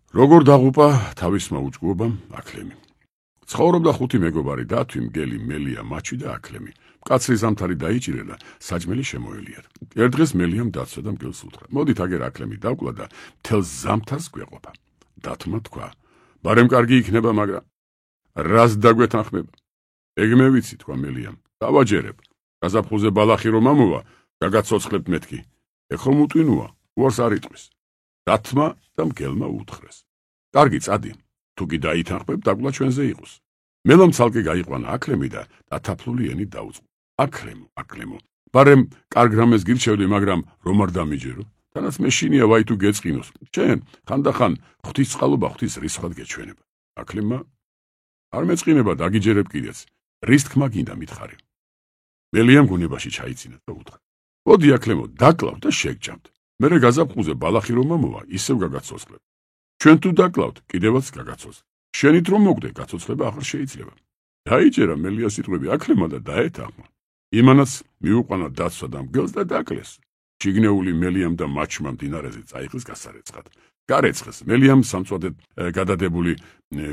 როგორ დაღუპა თავისმა უჭკუობამ აკლემი. ცხოვრობდა 5 მეგობარი დათვი, მგელი, მელია, მაჩვი და აკლემი. მკაცრი ზამთარი დაიჭირა და საჭმელი შემოელია. ერთ დღეს მელიამ დაცვა და მგელს უთხრა: მოდით აგერ აკლემი დავკლა და მთელ ზამთარს გვეყოფა. დათვმა თქვა: ბარემ კარგი იქნება, მაგრამ რას დაგვეთანხმება? ეგ მე ვიცი, თქვა მელიამ. დავაჯერებ. გაზაფხულზე ბალახი რომ ამოვა, გაგაცოცხლებთ მეთქი. ეხ ხომ უტვინოა, უარს არ იტყვის. დათვმა და მგელმა უთხრეს: კარგი, წადი. თუ კი დაითანხმებ, დაგვლა ჩვენზე იყოს. მელამ ცალკე გაიყვანა აკლემი და დათაფლული ენით დაუწყო: აკლემო, ბარემ კარგ რამეს გირჩევდი, მაგრამ რომ არ დამიჯერო? თანაც მეშინია ვაი თუ გეწყინოს. ჩვენ ხანდახან ღვთისწყალობა ღვთის რისხვად გეჩვენება. აკლემმა: არ მეწყინება, დაგიჯერებ კიდეც. რის თქმა გინდა მითხარი? მელიამ გონებაში ჩაიცინა და უთხრა: მოდი აკლემო, დაკლავ და შეგჭამთ. მერე გაზაფხულზე ბალახი რომ ამოვა, ისევ გაგაცოცხლებ. ჩვენ თუ დაკლავთ, კიდევაც გაგაცოცხლებ. შენით რომ მოგდე, გაცოცხლება აღარ შეიძლება. დაიჯერა მელიას სიტყვები აკლემა და დაეთანხმა. იმანაც მიუყვანა დაცვა და მგელს და დაკლეს. შიგნეული მელიამ და მაჩვმა მდინარეზე წაიღეს გასარეცხად. გარეცხეს, მელიამ სამწვადედ გადადებული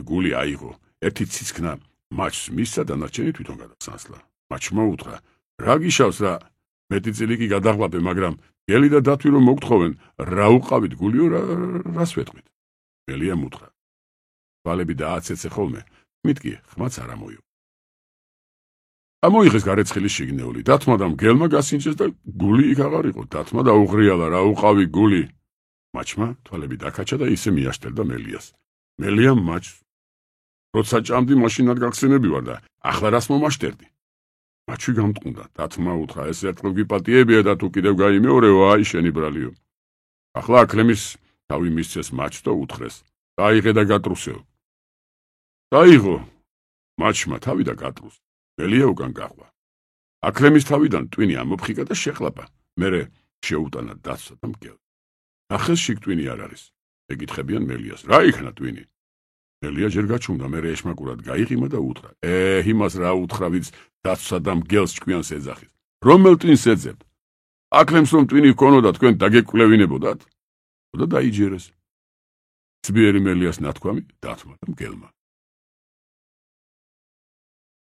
გული აიღო. ერთი ციცქნა მაჩვს მისცა, დანარჩენი თვითონ გადასანსლა. მაჩვმა უთხრა: რა გიშავს რა? მეტი წილი კი გადაღლაბე, მაგრამ გელი და დათვი რომ მოგთხოვენ, რა უყავით გულიო, რას ვეტყვით? მელიამ უთხრა: ვალები დააცეცე ხოლმე, მითქი ხმაც არ ამოიღო. ამოიღეს გარეცხილი შიგნეული. დათმა და მგელმა გასინჯეს და გული იქ აღარ იყო. დათმა დაუღრიალა: რა უყავი გული? მაჩვმა თვალები დაკაჩა და ისე მიაშტერდა მელიას. მელიამ მაჩვს: როცა ჭამდი, მაშინად გაგხსენები ვარ და ახლა რას მომაშტერდი? მაჩვი გამტყუნდა. დათმა უთხრა: ეს ერთხელ გიპატიებია და თუ კიდევ გაიმეორეო, აი შენი ბრალიო. ახლა აკლემის თავი მისცეს მაჩვს და უთხრეს: დაიღე და გატრუსეო. დაიღო. მაჩვმა თავი და გატრუსა. მელია უკან გაყვა. აკლემის თავიდან ტვინი ამოფხიკა და შეყლაპა. მერე შეუტანა დაცვა და მგელს. ნახეს შიგ ტვინი არ არის. ეკითხებიან მელიას: რა იქნა ტვინი? მელია ჯერ გაჩუმდა, მერე ეშმაკურად გაიყიმა და უთხრა: იმას რა უთხრა, ვინც დაცვა და მგელს ჭკვიანს ეძახის. რომელ ტვინს ეძებთ? აკლემს რომ ტვინი ჰქონოდა, თქვენ დაგეკვლევინებოდათ? და დაიჯერეს. ძლიერი მელიას ნათქვამი დათვმა და მგელმა.